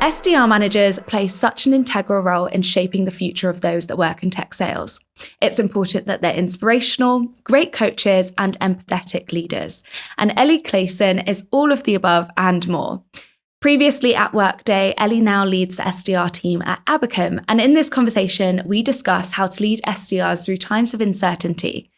SDR managers play such an integral role in shaping the future of those that work in tech sales. It's important that they're inspirational, great coaches, and empathetic leaders. And Ellie Clayson is all of the above and more. Previously at Workday, Ellie now leads the SDR team at Abacum. And in this conversation, we discuss how to lead SDRs through times of uncertainty.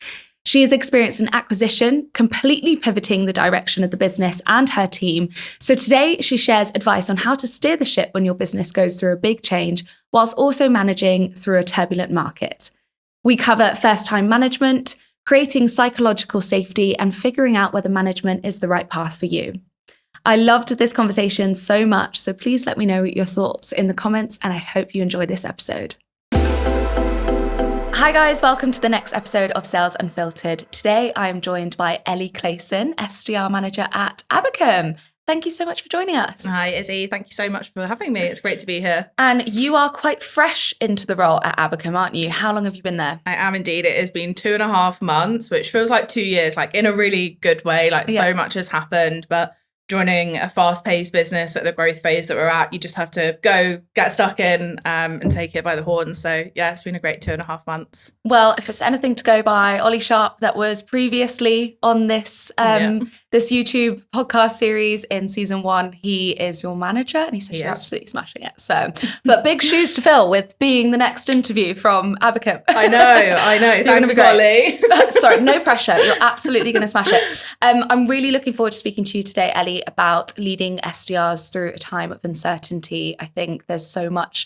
She has experienced an acquisition, completely pivoting the direction of the business and her team. So today she shares advice on how to steer the ship when your business goes through a big change, whilst also managing through a turbulent market. We cover first-time management, creating psychological safety, and figuring out whether management is the right path for you. I loved this conversation so much, so please let me know your thoughts in the comments, and I hope you enjoy this episode. Hi guys, welcome to the next episode of Sales Unfiltered. Today I am joined by Ellie Clayson, SDR manager at Abacum. Thank you so much for joining us. Hi Izzy, thank you so much for having me. It's great to be here. And you are quite fresh into the role at Abacum, aren't you? How long have you been there? I am indeed. It has been 2.5 months, which feels like 2 years, like in a really good way. So much has happened, but joining a fast-paced business at the growth phase that we're at, you just have to go, get stuck in and take it by the horns. So yeah, it's been a great 2.5 months. Well, if it's anything to go by, Ollie Sharp, that was previously on this this YouTube podcast series in season 1, he is your manager and he says you're absolutely smashing it. So, but big shoes to fill with being the next interview from Abacum. I know. Thanks, Ollie. Sorry, no pressure. You're absolutely going to smash it. I'm really looking forward to speaking to you today, Ellie, about leading SDRs through a time of uncertainty. I think there's so much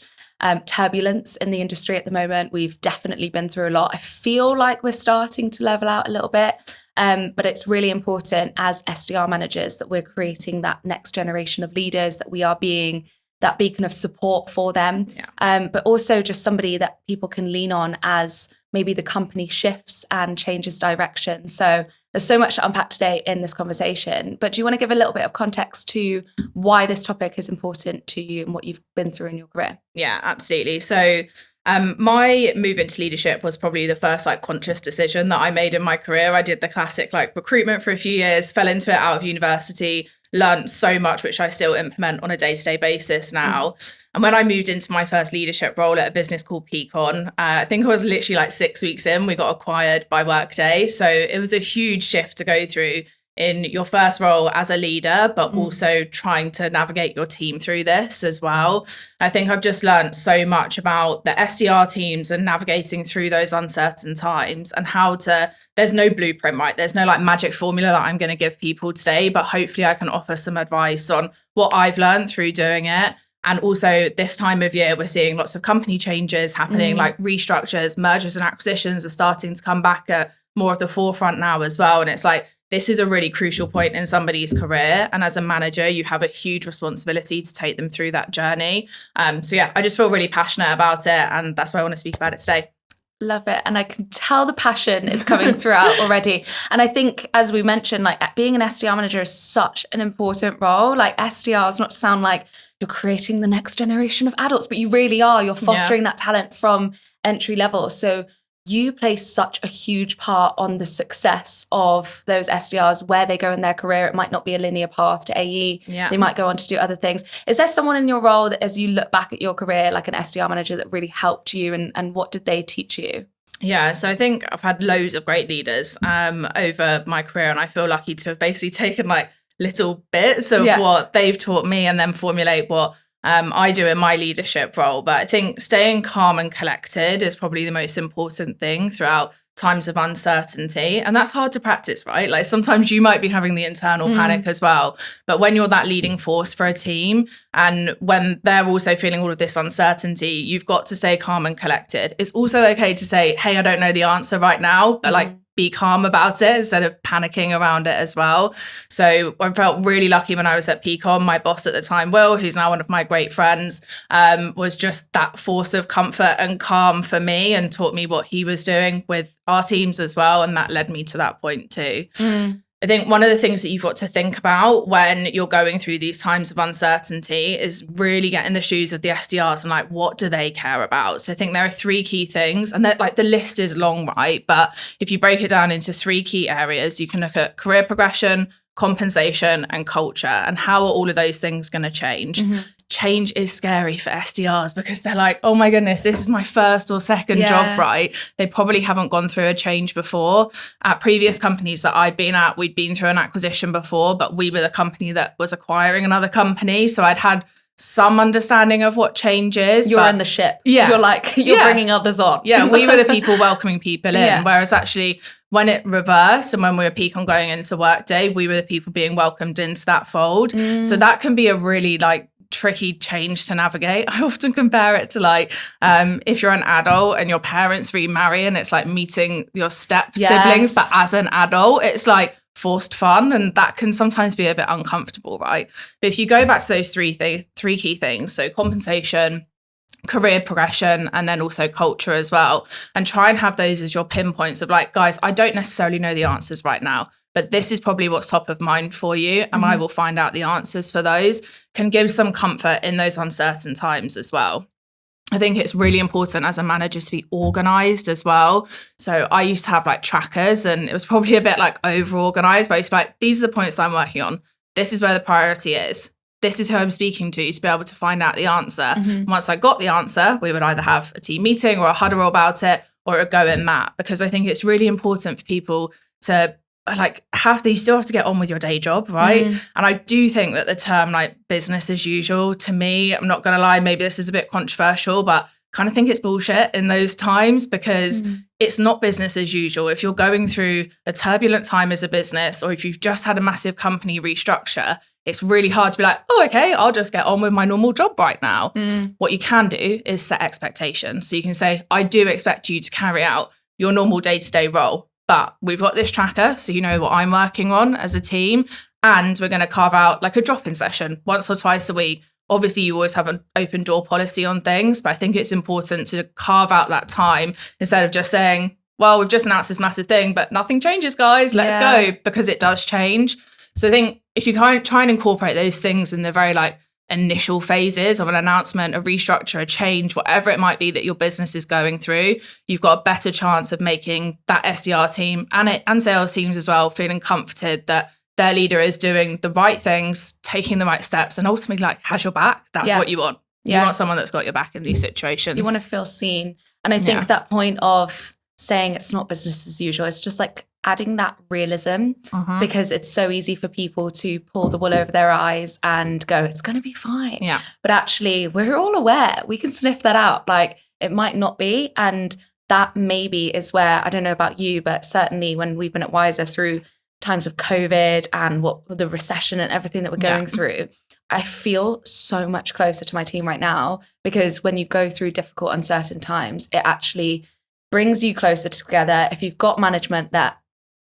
turbulence in the industry at the moment. We've definitely been through a lot. I feel like we're starting to level out a little bit, but it's really important as SDR managers that we're creating that next generation of leaders, that we are being that beacon of support for them, but also just somebody that people can lean on as maybe the company shifts and changes direction. So there's so much to unpack today in this conversation, but do you want to give a little bit of context to why this topic is important to you and what you've been through in your career? Yeah, absolutely. So my move into leadership was probably the first conscious decision that I made in my career. I did the classic recruitment for a few years, fell into it out of university, learned so much, which I still implement on a day-to-day basis now. And when I moved into my first leadership role at a business called Peakon, I think I was literally 6 weeks in, we got acquired by Workday. So it was a huge shift to go through in your first role as a leader, but also trying to navigate your team through this as well. I think I've just learned so much about the SDR teams and navigating through those uncertain times and how to, there's no blueprint, right? There's no magic formula that I'm going to give people today, but hopefully I can offer some advice on what I've learned through doing it. And also this time of year, we're seeing lots of company changes happening, like restructures, mergers and acquisitions are starting to come back at more of the forefront now as well. And it's this is a really crucial point in somebody's career. And as a manager, you have a huge responsibility to take them through that journey. So yeah, I just feel really passionate about it. And that's why I want to speak about it today. Love it. And I can tell the passion is coming throughout already. And I think, as we mentioned, being an SDR manager is such an important role. SDRs, not to sound like you're creating the next generation of adults, but you really are. You're fostering that talent from entry level. So you play such a huge part on the success of those SDRs, where they go in their career. It might not be a linear path to AE. They might go on to do other things. Is there someone in your role that, as you look back at your career, like an SDR manager, that really helped you, and what did they teach you? Yeah, so I think I've had loads of great leaders over my career, and I feel lucky to have basically taken little bits of what they've taught me and then formulate what I do in my leadership role. But I think staying calm and collected is probably the most important thing throughout times of uncertainty. And that's hard to practice, right? Sometimes you might be having the internal panic as well. But when you're that leading force for a team, and when they're also feeling all of this uncertainty, you've got to stay calm and collected. It's also okay to say, hey, I don't know the answer right now, but be calm about it instead of panicking around it as well. So I felt really lucky when I was at Peakon. My boss at the time, Will, who's now one of my great friends, was just that force of comfort and calm for me and taught me what he was doing with our teams as well. And that led me to that point too. I think one of the things that you've got to think about when you're going through these times of uncertainty is really get in the shoes of the SDRs and what do they care about? So I think there are 3 key things, and that the list is long, right? But if you break it down into 3 key areas, you can look at career progression, compensation, and culture, and how are all of those things going to change? change is scary for SDRs because they're like, oh my goodness, this is my first or second job, right? They probably haven't gone through a change before. At previous companies that I'd been at, we'd been through an acquisition before, but we were the company that was acquiring another company. So I'd had some understanding of what change is. You're in the ship. Yeah. You're like, you're bringing others on. Yeah, we were the people welcoming people in. Whereas actually when it reversed and when we were peak on going into Workday, we were the people being welcomed into that fold. So that can be a really like tricky change to navigate. I often compare it to like if you're an adult and your parents remarry and it's like meeting your step siblings, but as an adult, it's like forced fun, and that can sometimes be a bit uncomfortable, right? But if you go back to those three key things, so compensation, career progression, and then also culture as well, and try and have those as your pinpoints of like, guys, I don't necessarily know the answers right now, but this is probably what's top of mind for you, and I will find out the answers for those, can give some comfort in those uncertain times as well. I think it's really important as a manager to be organized as well. So I used to have like trackers, and it was probably a bit like over organized, but I used to be like, these are the points that I'm working on. This is where the priority is. This is who I'm speaking to be able to find out the answer. Once I got the answer, we would either have a team meeting or a huddle about it, or a go in that, because I think it's really important for people to like you still have to get on with your day job, right? And I do think that the term like business as usual, to me, I'm not gonna lie, maybe this is a bit controversial, but kind of think it's bullshit in those times, because it's not business as usual. If you're going through a turbulent time as a business, or if you've just had a massive company restructure, it's really hard to be like, oh, okay, I'll just get on with my normal job right now. What you can do is set expectations. So you can say, I do expect you to carry out your normal day-to-day role, but we've got this tracker, so you know what I'm working on as a team, and we're going to carve out like a drop-in session once or twice a week. Obviously, you always have an open door policy on things, but I think it's important to carve out that time instead of just saying, well, we've just announced this massive thing, but nothing changes, guys, let's go, because it does change. So I think if you kind of try and incorporate those things in the very like initial phases of an announcement, a restructure, a change, whatever it might be that your business is going through, you've got a better chance of making that SDR team and sales teams as well feeling comforted that their leader is doing the right things, taking the right steps, and ultimately like has your back. That's what you want. You want someone that's got your back in these situations. You want to feel seen. And I think that point of saying it's not business as usual, it's just like adding that realism, because it's so easy for people to pull the wool over their eyes and go, it's going to be fine. Yeah. But actually, we're all aware. We can sniff that out. Like, it might not be. And that maybe is where, I don't know about you, but certainly when we've been at Wiser through times of COVID and what the recession and everything that we're going through, I feel so much closer to my team right now, because when you go through difficult, uncertain times, it actually brings you closer together. If you've got management that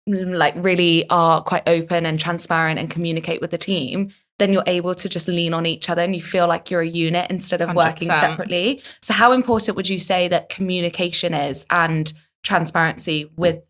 like really are quite open and transparent and communicate with the team, then you're able to just lean on each other and you feel like you're a unit instead of 100%. Working separately. So how important would you say that communication is and transparency with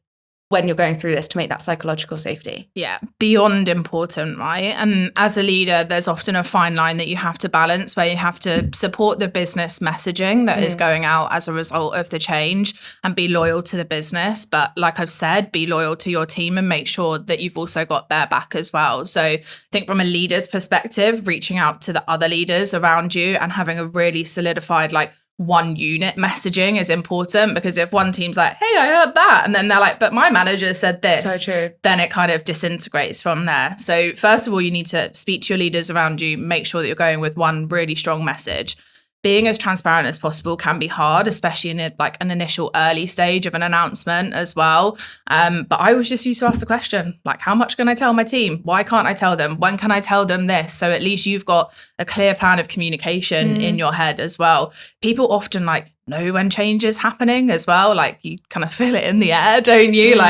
when you're going through this to make that psychological safety? Yeah, beyond important, right? And as a leader, there's often a fine line that you have to balance, where you have to support the business messaging that is going out as a result of the change and be loyal to the business. But like I've said, be loyal to your team and make sure that you've also got their back as well. So I think from a leader's perspective, reaching out to the other leaders around you and having a really solidified like one unit messaging is important, because if one team's like, hey, I heard that, and then they're like, but my manager said this, so true, then it kind of disintegrates from there. So first of all, you need to speak to your leaders around you, make sure that you're going with one really strong message. Being as transparent as possible can be hard, especially in an initial early stage of an announcement as well. But I was just used to ask the question, like, how much can I tell my team? Why can't I tell them? When can I tell them this? So at least you've got a clear plan of communication in your head as well. People often know when change is happening as well. Like, you kind of feel it in the air, don't you?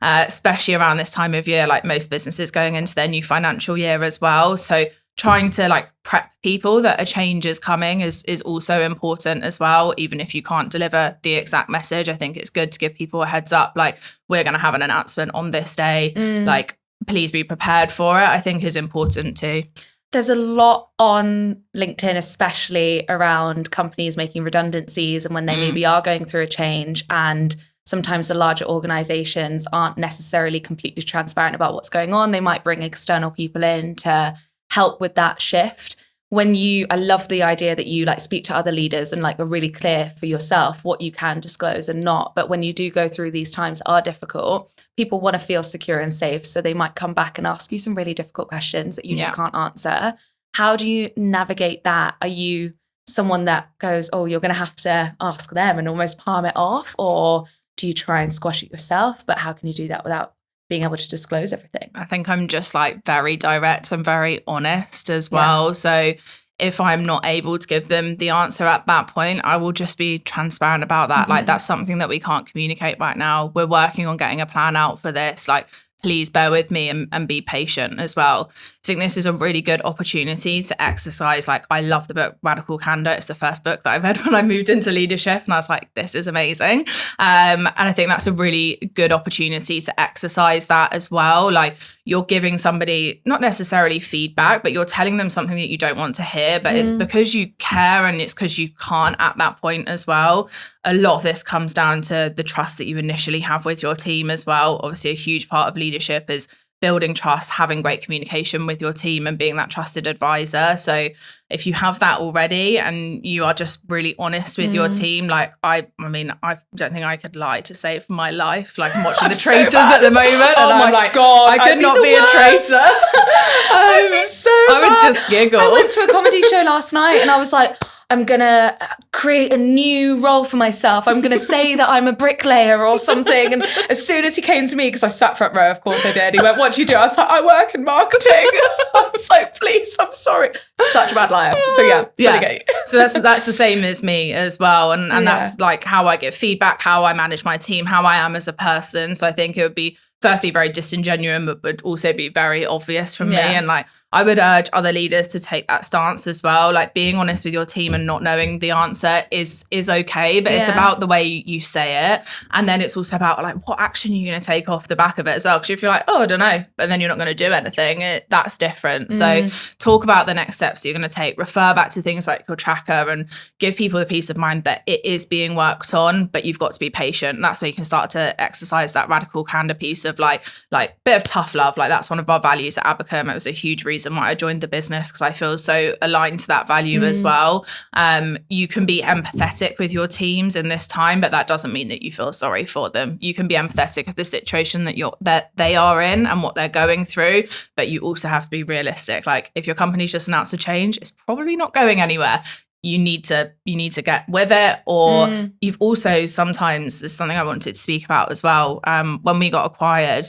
Especially around this time of year, like most businesses going into their new financial year as well. So trying to prep people that a change is coming is also important as well. Even if you can't deliver the exact message, I think it's good to give people a heads up, we're going to have an announcement on this day, please be prepared for it, I think is important too. There's a lot on LinkedIn, especially around companies making redundancies and when they maybe are going through a change, and sometimes the larger organizations aren't necessarily completely transparent about what's going on. They might bring external people in to help with that shift. I love the idea that you like speak to other leaders and like are really clear for yourself what you can disclose and not. But when you do go through these times that are difficult, people want to feel secure and safe. So they might come back and ask you some really difficult questions that you just can't answer. How do you navigate that? Are you someone that goes, oh, you're going to have to ask them and almost palm it off? Or do you try and squash it yourself? But how can you do that without being able to disclose everything? I think I'm just like very direct and very honest as well. So if I'm not able to give them the answer at that point, I will just be transparent about that. Like, that's something that we can't communicate right now. We're working on getting a plan out for this. Like, please bear with me and be patient as well. I think this is a really good opportunity to exercise. Like, I love the book Radical Candor. It's the first book that I read when I moved into leadership, and I was like, this is amazing. And I think that's a really good opportunity to exercise that as well. Like, you're giving somebody not necessarily feedback, but you're telling them something that you don't want to hear, but it's because you care and it's because you can't at that point as well. A lot of this comes down to the trust that you initially have with your team as well. Obviously, a huge part of leadership is building trust, having great communication with your team and being that trusted advisor. So if you have that already and you are just really honest with your team, like I mean, I don't think I could lie to save my life. Like, I'm watching The Traitors at the moment, and I'm like, God, I could not be a traitor. I would just giggle. I went to a comedy show last night and I was like, I'm going to create a new role for myself. I'm going to say that I'm a bricklayer or something. And as soon as he came to me, because I sat front row, of course I did, he went, what do you do? I was like, I work in marketing. I was like, please, I'm sorry. Such a bad liar. So yeah. So that's the same as me as well. And that's like how I give feedback, how I manage my team, how I am as a person. So I think it would be firstly very disingenuous, but would also be very obvious from me. And like, I would urge other leaders to take that stance as well. Like, being honest with your team and not knowing the answer is okay, but it's about the way you say it. And then it's also about like, what action are you going to take off the back of it as well? Because if you're like, oh, I don't know, but then you're not going to do anything, that's different. So talk about the next steps that you're going to take, refer back to things like your tracker and give people the peace of mind that it is being worked on, but you've got to be patient. And that's where you can start to exercise that radical candor piece of like bit of tough love. Like, that's one of our values at Abacum. It was a huge reason why I joined the business, because I feel so aligned to that value as well. You can be empathetic with your teams in this time, but that doesn't mean that you feel sorry for them. You can be empathetic of the situation that they are in and what they're going through, but you also have to be realistic. Like, if your company's just announced a change, it's probably not going anywhere. You need to get with it. Or you've also, sometimes, there's something I wanted to speak about as well. When we got acquired,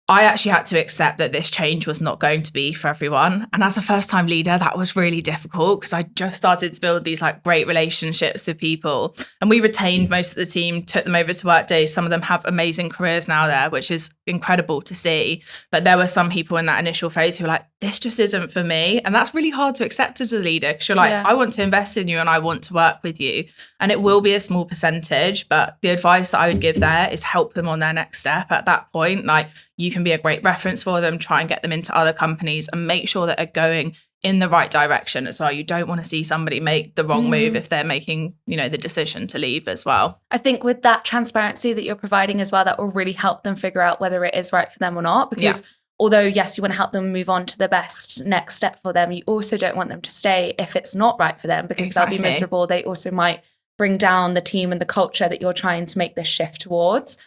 I actually had to accept that this change was not going to be for everyone. And as a first-time leader, that was really difficult, because I just started to build these like great relationships with people. And we retained most of the team, took them over to Workday. Some of them have amazing careers now there, which is incredible to see. But there were some people in that initial phase who were like, this just isn't for me. And that's really hard to accept as a leader, because you're like, I want to invest in you and I want to work with you. And it will be a small percentage, but the advice that I would give there is help them on their next step at that point. Like, you can be a great reference for them, try and get them into other companies and make sure that they're going in the right direction as well. You don't want to see somebody make the wrong move if they're making, the decision to leave as well. I think with that transparency that you're providing as well, that will really help them figure out whether it is right for them or not. Because although, yes, you want to help them move on to the best next step for them, you also don't want them to stay if it's not right for them, because they'll be miserable. They also might bring down the team and the culture that you're trying to make this shift towards.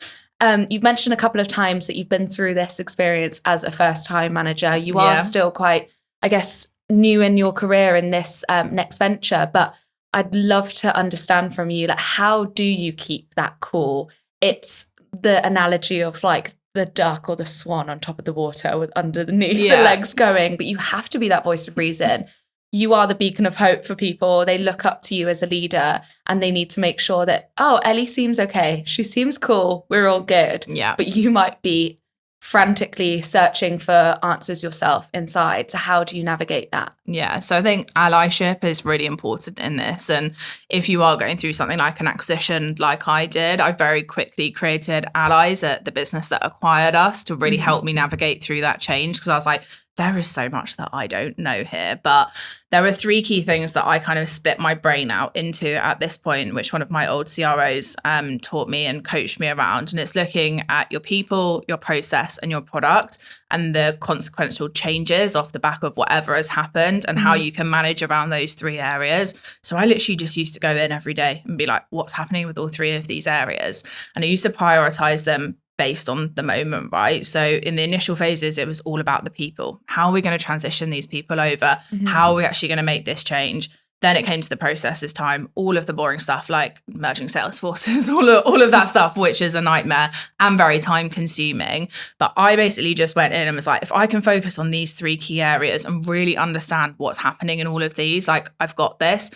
You've mentioned a couple of times that you've been through this experience as a first-time manager. You are still quite, I guess, new in your career in this next venture, but I'd love to understand from you, like, how do you keep that cool? It's the analogy of like the duck or the swan on top of the water with underneath the legs going, but you have to be that voice of reason. You are the beacon of hope for people. They look up to you as a leader and they need to make sure that, oh, Ellie seems okay. She seems cool. We're all good. Yeah. But you might be frantically searching for answers yourself inside. So how do you navigate that? Yeah, so I think allyship is really important in this. And if you are going through something like an acquisition like I did, I very quickly created allies at the business that acquired us to really help me navigate through that change, because I was like, there is so much that I don't know here, but there are 3 key things that I kind of split my brain out into at this point, which one of my old CROs taught me and coached me around. And it's looking at your people, your process, and your product, and the consequential changes off the back of whatever has happened, and how you can manage around those 3 areas. So I literally just used to go in every day and be like, what's happening with all 3 of these areas? And I used to prioritize them based on the moment, right? So in the initial phases, it was all about the people. How are we going to transition these people over? How are we actually going to make this change? Then it came to the processes time, all of the boring stuff like merging sales forces, all of that stuff, which is a nightmare and very time consuming. But I basically just went in and was like, if I can focus on these 3 key areas and really understand what's happening in all of these, like I've got this.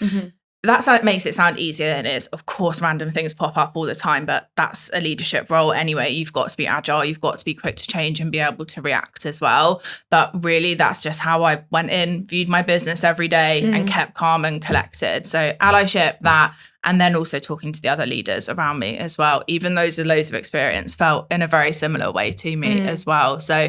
That's how it makes it sound easier than it is. Of course, random things pop up all the time, but that's a leadership role anyway. You've got to be agile. You've got to be quick to change and be able to react as well. But really, that's just how I went in, viewed my business every day and kept calm and collected. So allyship, that, and then also talking to the other leaders around me as well. Even those with loads of experience felt in a very similar way to me as well. So,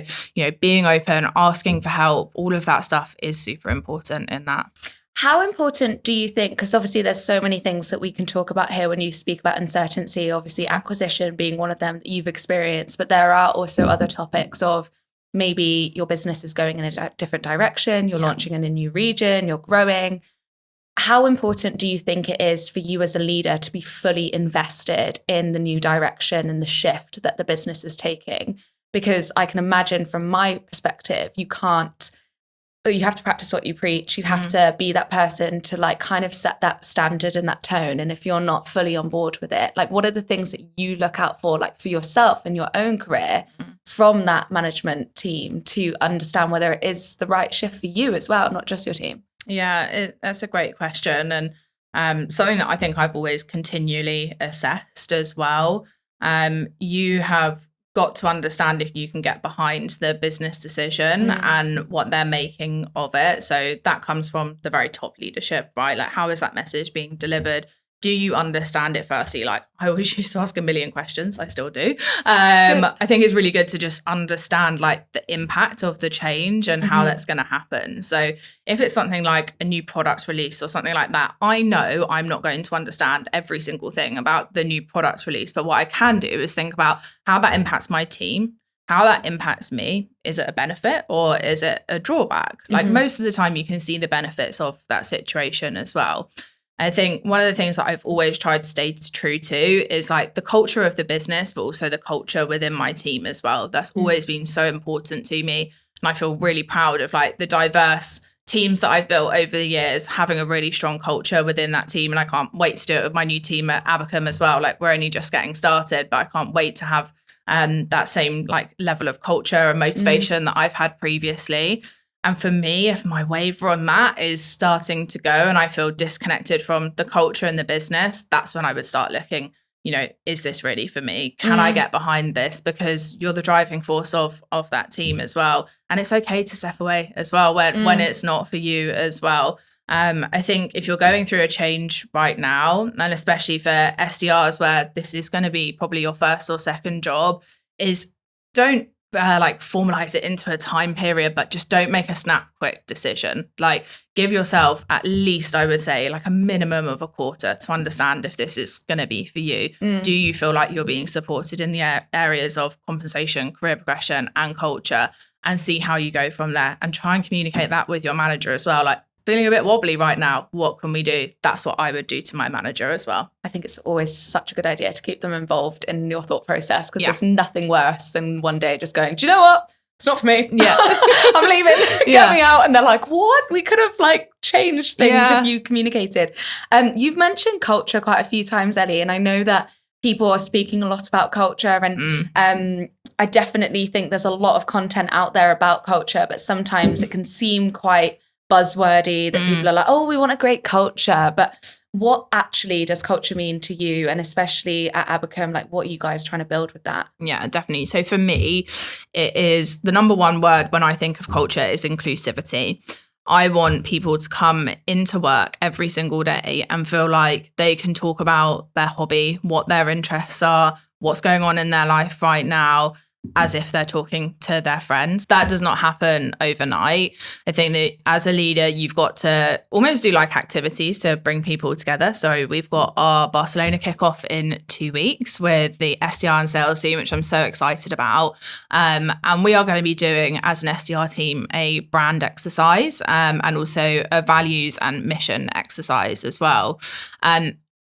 being open, asking for help, all of that stuff is super important in that. How important do you think, because obviously there's so many things that we can talk about here when you speak about uncertainty, obviously acquisition being one of them that you've experienced, but there are also other topics of maybe your business is going in a different direction, you're launching in a new region, you're growing. How important do you think it is for you as a leader to be fully invested in the new direction and the shift that the business is taking? Because I can imagine from my perspective, you have to practice what you preach. You have to be that person to like kind of set that standard and that tone. And if you're not fully on board with it, like what are the things that you look out for, like for yourself and your own career from that management team to understand whether it is the right shift for you as well, not just your team? Yeah, that's a great question. And something that I think I've always continually assessed as well. You have got to understand if you can get behind the business decision and what they're making of it. So that comes from the very top leadership, right? Like, how is that message being delivered? Do you understand it firstly? Like, I always used to ask a million questions. I still do. I think it's really good to just understand like the impact of the change and how that's going to happen. So if it's something like a new product release or something like that, I know I'm not going to understand every single thing about the new product release. But what I can do is think about how that impacts my team, how that impacts me. Is it a benefit or is it a drawback? Like most of the time you can see the benefits of that situation as well. I think one of the things that I've always tried to stay true to is like the culture of the business, but also the culture within my team as well. That's always been so important to me. And I feel really proud of like the diverse teams that I've built over the years, having a really strong culture within that team. And I can't wait to do it with my new team at Abacum as well. Like we're only just getting started, but I can't wait to have that same like level of culture and motivation that I've had previously. And for me, if my waver on that is starting to go and I feel disconnected from the culture and the business, that's when I would start looking, is this really for me? Can I get behind this? Because you're the driving force of that team as well. And it's okay to step away as well when it's not for you as well. I think if you're going through a change right now, and especially for SDRs where this is going to be probably your first or second job, is don't formalize it into a time period, but just don't make a snap quick decision. Like give yourself at least, I would say, like a minimum of a quarter to understand if this is going to be for you. Do you feel like you're being supported in the areas of compensation, career progression and culture, and see how you go from there, and try and communicate that with your manager as well. Like feeling a bit wobbly right now, what can we do? That's what I would do to my manager as well. I think it's always such a good idea to keep them involved in your thought process, because there's nothing worse than one day just going, do you know what? It's not for me. Yeah. I'm leaving. Get me out. And they're like, what? We could have like changed things if you communicated. You've mentioned culture quite a few times, Ellie, and I know that people are speaking a lot about culture, and I definitely think there's a lot of content out there about culture, but sometimes it can seem quite buzzwordy that people are like, oh, we want a great culture. But what actually does culture mean to you? And especially at Abacum, like what are you guys trying to build with that? Yeah, definitely. So for me, it is the number one word when I think of culture is inclusivity. I want people to come into work every single day and feel like they can talk about their hobby, what their interests are, what's going on in their life right now, as if they're talking to their friends. That does not happen overnight. I think that as a leader, you've got to almost do like activities to bring people together. So we've got our Barcelona kickoff in 2 weeks with the SDR and sales team, which I'm so excited about. And we are going to be doing, as an SDR team, a brand exercise and also a values and mission exercise as well.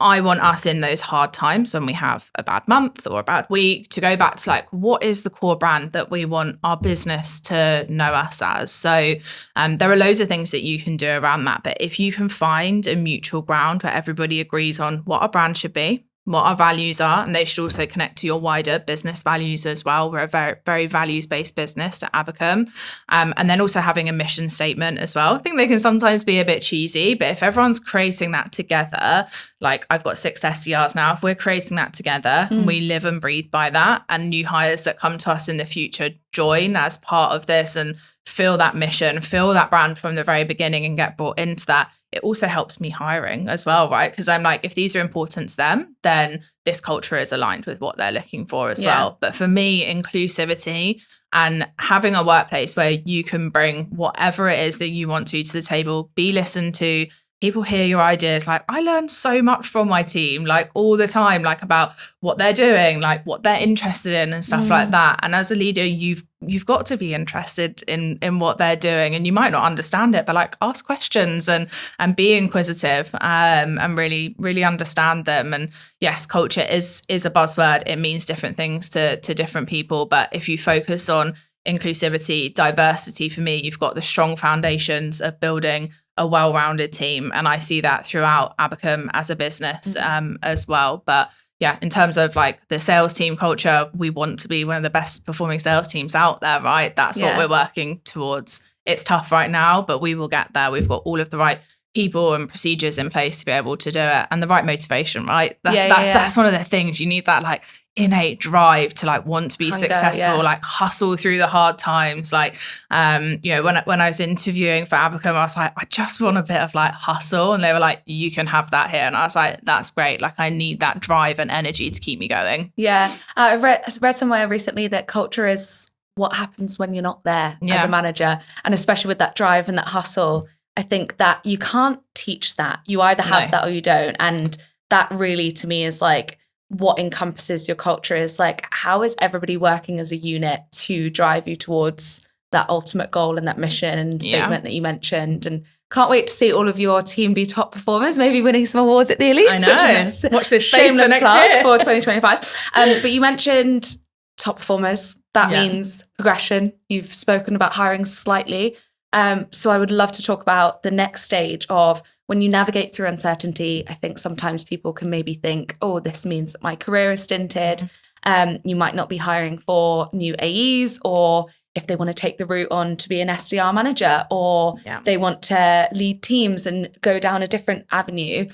I want us in those hard times when we have a bad month or a bad week to go back to like, what is the core brand that we want our business to know us as? So there are loads of things that you can do around that. But if you can find a mutual ground where everybody agrees on what our brand should be, what our values are, and they should also connect to your wider business values as well. We're a very, very values-based business at Abacum. And then also having a mission statement as well. I think they can sometimes be a bit cheesy, but if everyone's creating that together, like I've got 6 SDRs now, if we're creating that together, we live and breathe by that, and new hires that come to us in the future join as part of this and feel that mission, feel that brand from the very beginning and get brought into that, it also helps me hiring as well, right? Because I'm like, if these are important to them, then this culture is aligned with what they're looking for as well. But for me, inclusivity and having a workplace where you can bring whatever it is that you want to the table, be listened to, people hear your ideas. Like I learn so much from my team, like all the time, like about what they're doing, like what they're interested in and stuff like that. And as a leader, you've got to be interested in what they're doing, and you might not understand it, but like ask questions and be inquisitive and really understand them. And yes, culture is a buzzword. It means different things to different people. But if you focus on inclusivity, diversity, for me, you've got the strong foundations of building a well-rounded team. And I see that throughout Abacum as a business as well. But yeah, in terms of like the sales team culture, we want to be one of the best performing sales teams out there, right? That's what we're working towards. It's tough right now, but we will get there. We've got all of the right people and procedures in place to be able to do it, and the right motivation, right? That's one of the things. You need that like innate drive to like want to be successful, like hustle through the hard times. Like, you know, when I was interviewing for Abacum, I was like, I just want a bit of like hustle. And they were like, you can have that here. And I was like, that's great. Like I need that drive and energy to keep me going. Yeah. I've read somewhere recently that culture is what happens when you're not there as a manager. And especially with that drive and that hustle, I think that you can't teach that. You either have that or you don't. And that really, to me, is like what encompasses your culture, is like, how is everybody working as a unit to drive you towards that ultimate goal and that mission and statement that you mentioned. And can't wait to see all of your team be top performers, maybe winning some awards at the Elite. I know. Watch this space for next year. For 2025. But you mentioned top performers. That means progression. You've spoken about hiring slightly. So I would love to talk about the next stage of when you navigate through uncertainty. I think sometimes people can maybe think, oh, this means that my career is stinted. You might not be hiring for new AEs, or if they want to take the route on to be an SDR manager, or they want to lead teams and go down a different avenue.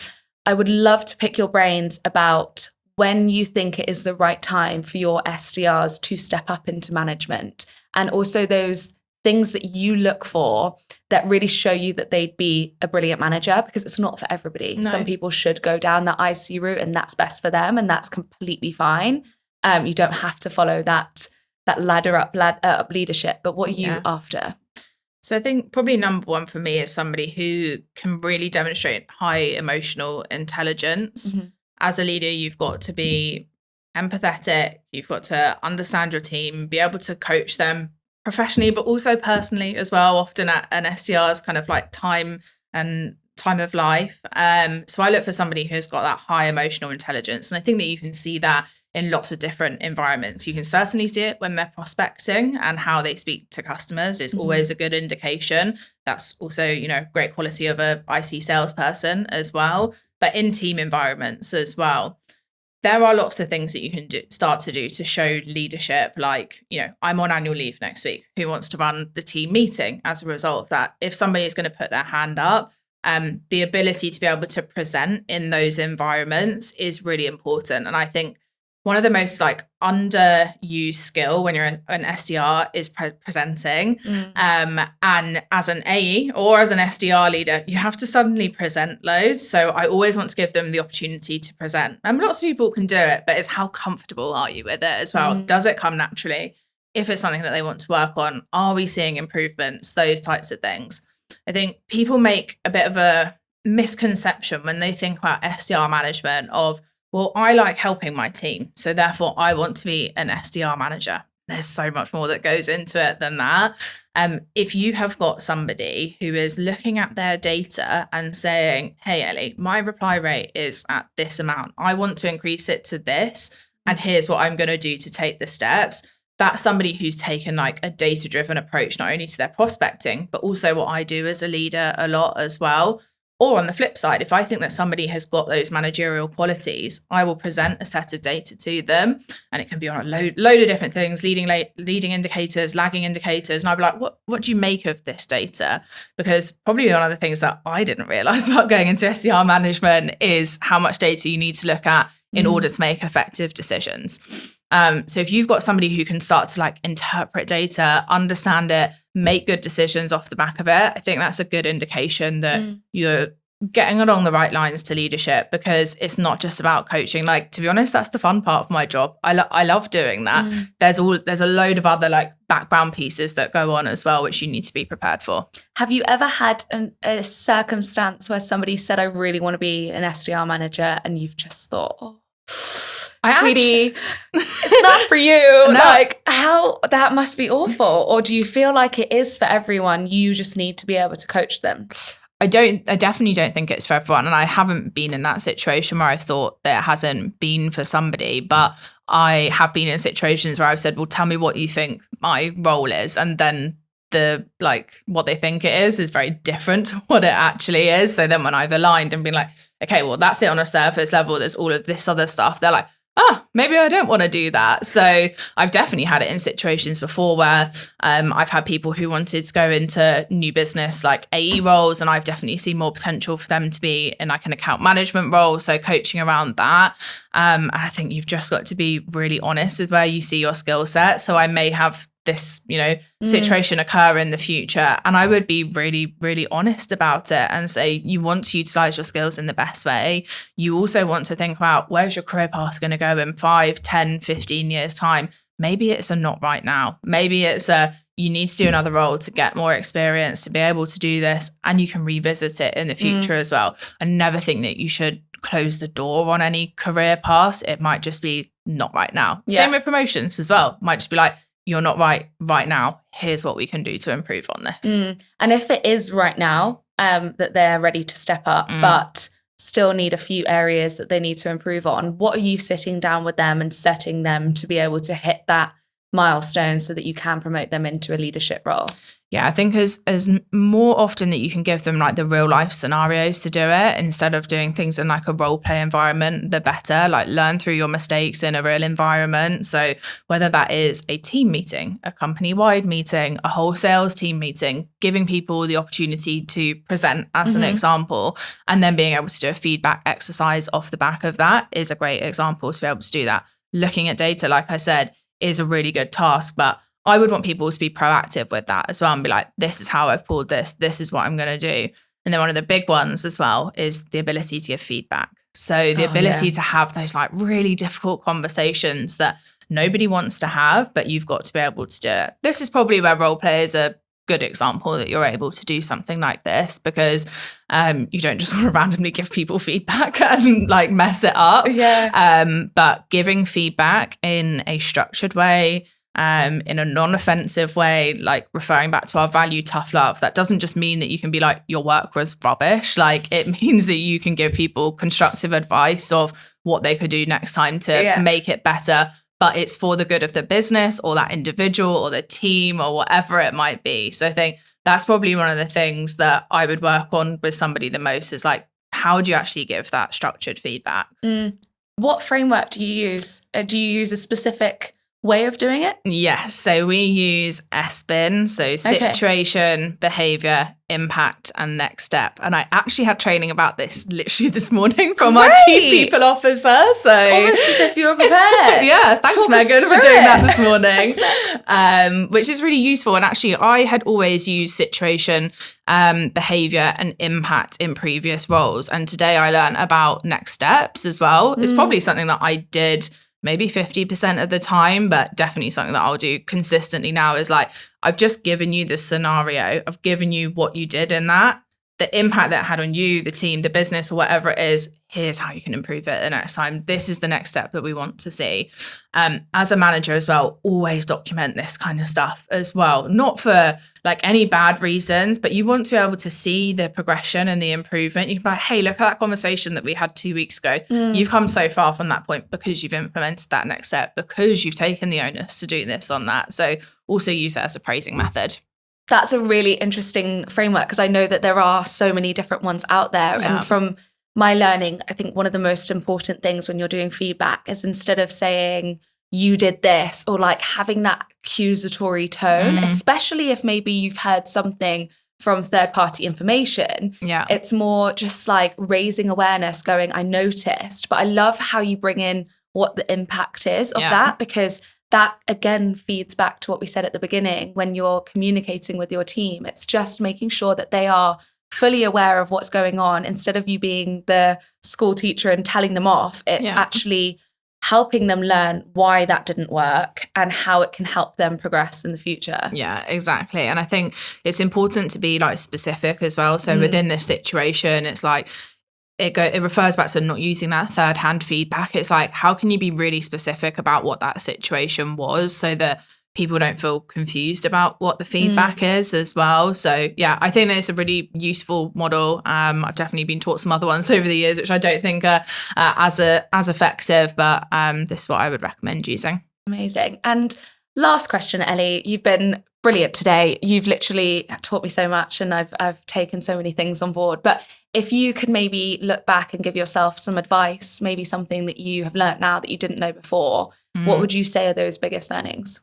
I would love to pick your brains about when you think it is the right time for your SDRs to step up into management, and also those things that you look for that really show you that they'd be a brilliant manager, because it's not for everybody. No. Some people should go down that IC route and that's best for them, and that's completely fine. You don't have to follow that ladder up leadership. But what are you after? So I think probably number one for me is somebody who can really demonstrate high emotional intelligence. As a leader, you've got to be empathetic. You've got to understand your team, be able to coach them professionally, but also personally as well. Often at an SDR's kind of like time of life. So I look for somebody who's got that high emotional intelligence. And I think that you can see that in lots of different environments. You can certainly see it when they're prospecting, and how they speak to customers is always a good indication. That's also, you know, great quality of a IC salesperson as well, but in team environments as well. There are lots of things that you can start to do to show leadership. Like, you know, I'm on annual leave next week. Who wants to run the team meeting as a result of that? If somebody is going to put their hand up, the ability to be able to present in those environments is really important. And I think one of the most like underused skill when you're an SDR is presenting. And as an AE or as an SDR leader, you have to suddenly present loads. So I always want to give them the opportunity to present. And lots of people can do it, but it's how comfortable are you with it as well? Does it come naturally? if it's something that they want to work on, are we seeing improvements, those types of things. I think people make a bit of a misconception when they think about SDR management of, well, I like helping my team, so therefore I want to be an SDR manager. There's so much more that goes into it than that. If you have got somebody who is looking at their data and saying, hey, Ellie, my reply rate is at this amount. I want to increase it to this, and here's what I'm going to do to take the steps. That's somebody who's taken like a data-driven approach, not only to their prospecting, but also what I do as a leader a lot as well. Or on the flip side, if I think that somebody has got those managerial qualities, I will present a set of data to them, and it can be on a load of different things, leading indicators, lagging indicators. And I'll be like, what do you make of this data? Because probably one of the things that I didn't realize about going into SDR management is how much data you need to look at in order to make effective decisions. So if you've got somebody who can start to like interpret data, understand it, make good decisions off the back of it, I think that's a good indication that you're getting along the right lines to leadership, because it's not just about coaching. Like, to be honest, that's the fun part of my job. I love doing that. There's a load of other like background pieces that go on as well, which you need to be prepared for. Have you ever had a circumstance where somebody said, I really want to be an SDR manager, and you've just thought, oh, sweetie, it's not for you. No. Like, how, that must be awful. Or do you feel like it is for everyone? You just need to be able to coach them. I definitely don't think it's for everyone. And I haven't been in that situation where I've thought that it hasn't been for somebody, but I have been in situations where I've said, well, tell me what you think my role is. And then what they think it is very different to what it actually is. So then when I've aligned and been like, okay, well, that's it on a surface level, there's all of this other stuff, they're like, maybe I don't want to do that. So I've definitely had it in situations before where I've had people who wanted to go into new business, like AE roles, and I've definitely seen more potential for them to be in like an account management role. So coaching around that. And I think you've just got to be really honest with where you see your skill set. So I may have this, situation occur in the future, and I would be really, really honest about it and say, you want to utilize your skills in the best way. You also want to think about, where's your career path going to go in 5, 10, 15 years time? Maybe it's a not right now. Maybe it's you need to do another role to get more experience to be able to do this, and you can revisit it in the future as well. I never think that you should close the door on any career path. It might just be not right now. Yeah. Same with promotions as well. Might just be like, you're not right now. Here's what we can do to improve on this. And if it is right now that they're ready to step up, but still need a few areas that they need to improve on, what are you sitting down with them and setting them to be able to hit that milestone so that you can promote them into a leadership role? Yeah, I think as more often that you can give them like the real life scenarios to do it instead of doing things in like a role play environment, the better. Like, learn through your mistakes in a real environment. So whether that is a team meeting, a company-wide meeting, a whole sales team meeting, giving people the opportunity to present as an example, and then being able to do a feedback exercise off the back of that is a great example to be able to do that. Looking at data, like I said, is a really good task, but I would want people to be proactive with that as well and be like, this is how I've pulled this is what I'm going to do. And then one of the big ones as well is the ability to give feedback. So the ability to have those like really difficult conversations that nobody wants to have, but you've got to be able to do it. This is probably where role play is a good example that you're able to do something like this, because you don't just want to randomly give people feedback and like mess it up. But giving feedback in a structured way, in a non-offensive way, like referring back to our value, tough love, that doesn't just mean that you can be like, your work was rubbish. Like, it means that you can give people constructive advice of what they could do next time to make it better, but it's for the good of the business or that individual or the team or whatever it might be. So I think that's probably one of the things that I would work on with somebody the most, is like, how do you actually give that structured feedback? What framework do you use? Do you use a specific way of doing it? Yes. So we use SBIN, so situation, behavior, impact, and next step. And I actually had training about this literally this morning from our chief people officer. So it's almost as if you were prepared. Thanks Megan for doing that this morning. Which is really useful. And actually I had always used situation, behavior, and impact in previous roles. And today I learned about next steps as well. It's probably something that I did maybe 50% of the time, but definitely something that I'll do consistently now is like, I've just given you the scenario. I've given you what you did in that, the impact that it had on you, the team, the business, or whatever it is. Here's how you can improve it the next time. This is the next step that we want to see. As a manager as well, always document this kind of stuff as well. Not for like any bad reasons, but you want to be able to see the progression and the improvement. You can be like, hey, look at that conversation that we had 2 weeks ago. You've come so far from that point because you've implemented that next step, because you've taken the onus to do this on that. So also use it as a praising method. That's a really interesting framework, because I know that there are so many different ones out there. Yeah. And from my learning, I think one of the most important things when you're doing feedback is, instead of saying you did this, or like having that accusatory tone, especially if maybe you've heard something from third-party information. Yeah. It's more just like raising awareness, going, I noticed. But I love how you bring in what the impact is of that, because that again feeds back to what we said at the beginning. When you're communicating with your team, it's just making sure that they are fully aware of what's going on, instead of you being the school teacher and telling them off. It's actually helping them learn why that didn't work and how it can help them progress in the future. Yeah, exactly. And I think it's important to be like specific as well. So within this situation, it's like, it refers back to not using that third-hand feedback. It's like, how can you be really specific about what that situation was, so that people don't feel confused about what the feedback is as well. So yeah, I think that it's a really useful model. I've definitely been taught some other ones over the years, which I don't think are as effective, but this is what I would recommend using. Amazing. And last question, Ellie, you've been brilliant today. You've literally taught me so much, and I've taken so many things on board. But if you could maybe look back and give yourself some advice, maybe something that you have learned now that you didn't know before, what would you say are those biggest learnings?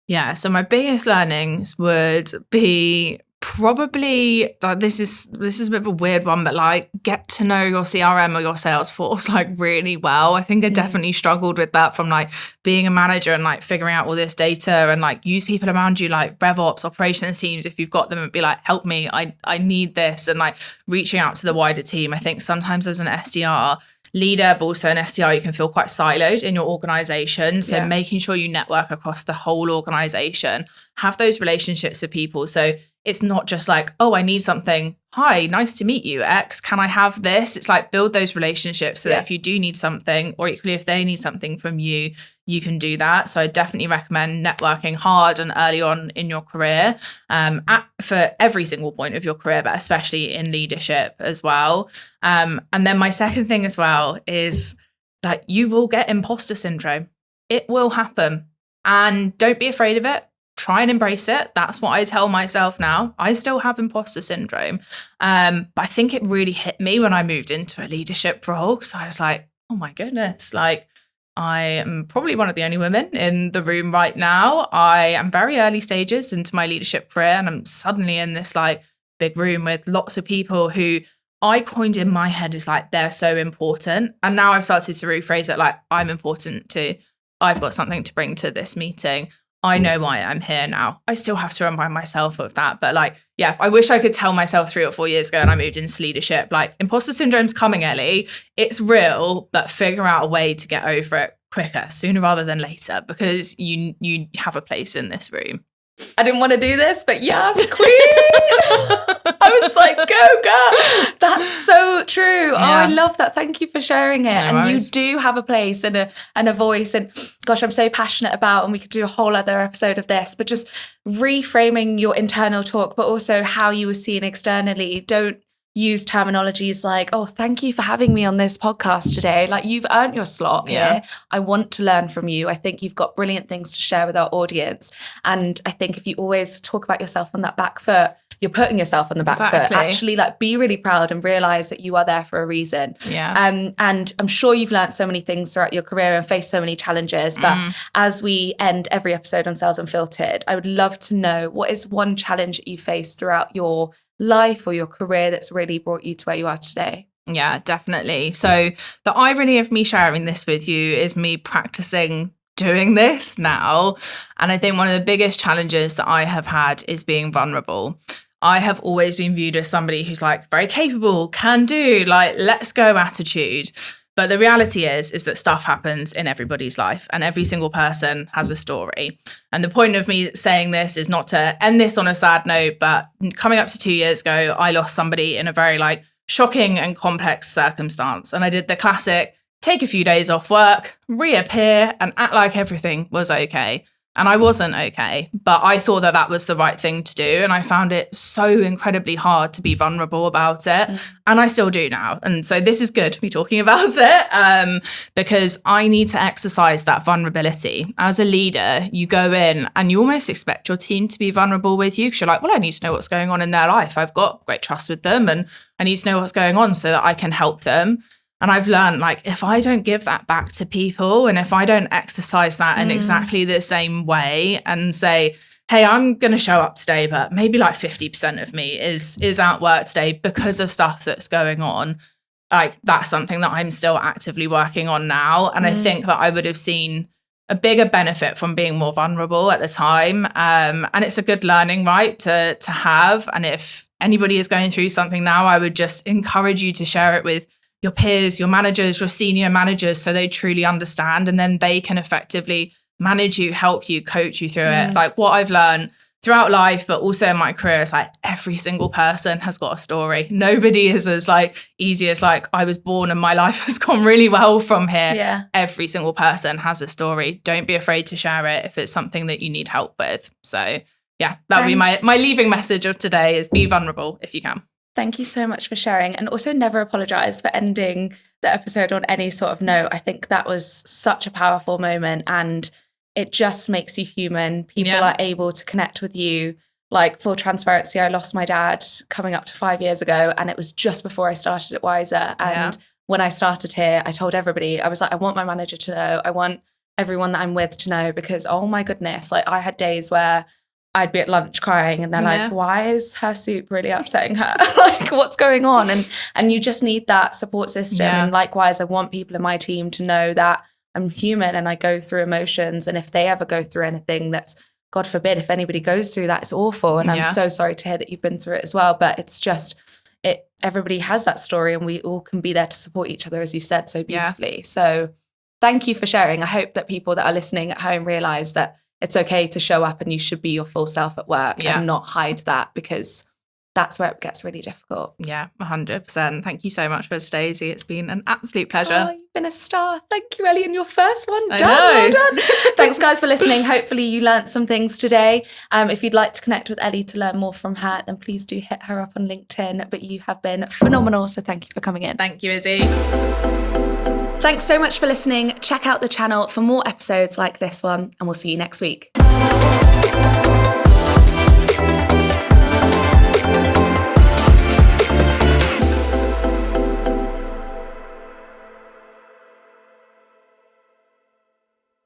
Yeah, so my biggest learnings would be probably, like, this is a bit of a weird one, but like, get to know your CRM or your Salesforce like really well. I think I definitely struggled with that from like being a manager and like figuring out all this data, and like use people around you like RevOps, operations teams, if you've got them, and be like, help me, I need this, and like reaching out to the wider team. I think sometimes as an SDR leader, but also an SDR, you can feel quite siloed in your organization. So making sure you network across the whole organization, have those relationships with people. So it's not just like, oh, I need something. Hi, nice to meet you, X. Can I have this? It's like, build those relationships so that if you do need something, or equally if they need something from you, you can do that. So I definitely recommend networking hard and early on in your career, for every single point of your career, but especially in leadership as well. And then my second thing as well is like, you will get imposter syndrome. It will happen, and don't be afraid of it. Try and embrace it. That's what I tell myself now. I still have imposter syndrome. But I think it really hit me when I moved into a leadership role. So I was like, oh my goodness, like, I am probably one of the only women in the room right now. I am very early stages into my leadership career, and I'm suddenly in this like big room with lots of people who I coined in my head as like, they're so important. And now I've started to rephrase it like, I'm important too. I've got something to bring to this meeting. I know why I'm here now. I still have to remind myself of that. But like, yeah, I wish I could tell myself 3 or 4 years ago and I moved into leadership, like, imposter syndrome's coming, Ellie. It's real, but figure out a way to get over it quicker, sooner rather than later, because you have a place in this room. I didn't want to do this, but yes, queen. I was like, go, girl. That's so true. Yeah. Oh, I love that. Thank you for sharing it. No worries. You do have a place and a voice. And gosh, I'm so passionate about, and we could do a whole other episode of this, but just reframing your internal talk, but also how you were seen externally. Don't use terminologies like, oh, thank you for having me on this podcast today. Like, you've earned your slot here. I want to learn from you. I think you've got brilliant things to share with our audience. And I think if you always talk about yourself on that back foot, you're putting yourself on the back foot. Actually, like, be really proud and realize that you are there for a reason. And I'm sure you've learned so many things throughout your career and faced so many challenges. But as we end every episode on Sales Unfiltered, I would love to know, what is one challenge that you faced throughout your life or your career that's really brought you to where you are today? Yeah, definitely. So the irony of me sharing this with you is me practicing doing this now. And I think one of the biggest challenges that I have had is being vulnerable. I have always been viewed as somebody who's like very capable, can do, like, let's go attitude. But the reality is that stuff happens in everybody's life and every single person has a story. And the point of me saying this is not to end this on a sad note, but coming up to 2 years ago, I lost somebody in a very shocking and complex circumstance. And I did the classic, take a few days off work, reappear and act like everything was okay. And I wasn't okay, but I thought that was the right thing to do. And I found it so incredibly hard to be vulnerable about it. And I still do now. And so this is good, me talking about it, because I need to exercise that vulnerability. As a leader, you go in and you almost expect your team to be vulnerable with you because you're like, well, I need to know what's going on in their life. I've got great trust with them and I need to know what's going on so that I can help them. And I've learned, if I don't give that back to people and if I don't exercise that in exactly the same way and say, hey, I'm going to show up today, but maybe 50% of me is at work today because of stuff that's going on, that's something that I'm still actively working on now. And I think that I would have seen a bigger benefit from being more vulnerable at the time. And it's a good learning, right, to have. And if anybody is going through something now, I would just encourage you to share it with your peers, your managers, your senior managers, so they truly understand and then they can effectively manage you, help you, coach you through it. What I've learned throughout life, but also in my career, is every single person has got a story. Nobody is as easy as I was born and my life has gone really well from here. Yeah. Every single person has a story. Don't be afraid to share it if it's something that you need help with. So yeah, that would be my leaving message of today is be vulnerable if you can. Thank you so much for sharing, and also never apologise for ending the episode on any sort of note. I think that was such a powerful moment and it just makes you human. People are able to connect with you. Full transparency, I lost my dad coming up to 5 years ago and it was just before I started at Wiser. And when I started here, I told everybody, I was I want my manager to know. I want everyone that I'm with to know because, oh my goodness, I had days where I'd be at lunch crying and they're why is her soup really upsetting her? What's going on? And you just need that support system. And likewise, I want people in my team to know that I'm human and I go through emotions. And if they ever go through anything that's, God forbid, if anybody goes through that, it's awful. And I'm so sorry to hear that you've been through it as well. But it's just, everybody has that story and we all can be there to support each other, as you said so beautifully. So thank you for sharing. I hope that people that are listening at home realize that it's okay to show up and you should be your full self at work and not hide that, because that's where it gets really difficult. Yeah, 100%. Thank you so much for Stacey. It's been an absolute pleasure. Oh, you've been a star. Thank you, Ellie, and your first one. I done. know. Well done. Thanks, guys, for listening. Hopefully you learnt some things today. If you'd like to connect with Ellie to learn more from her, then please do hit her up on LinkedIn. But you have been phenomenal, so thank you for coming in. Thank you, Izzy. Thanks so much for listening. Check out the channel for more episodes like this one, and we'll see you next week.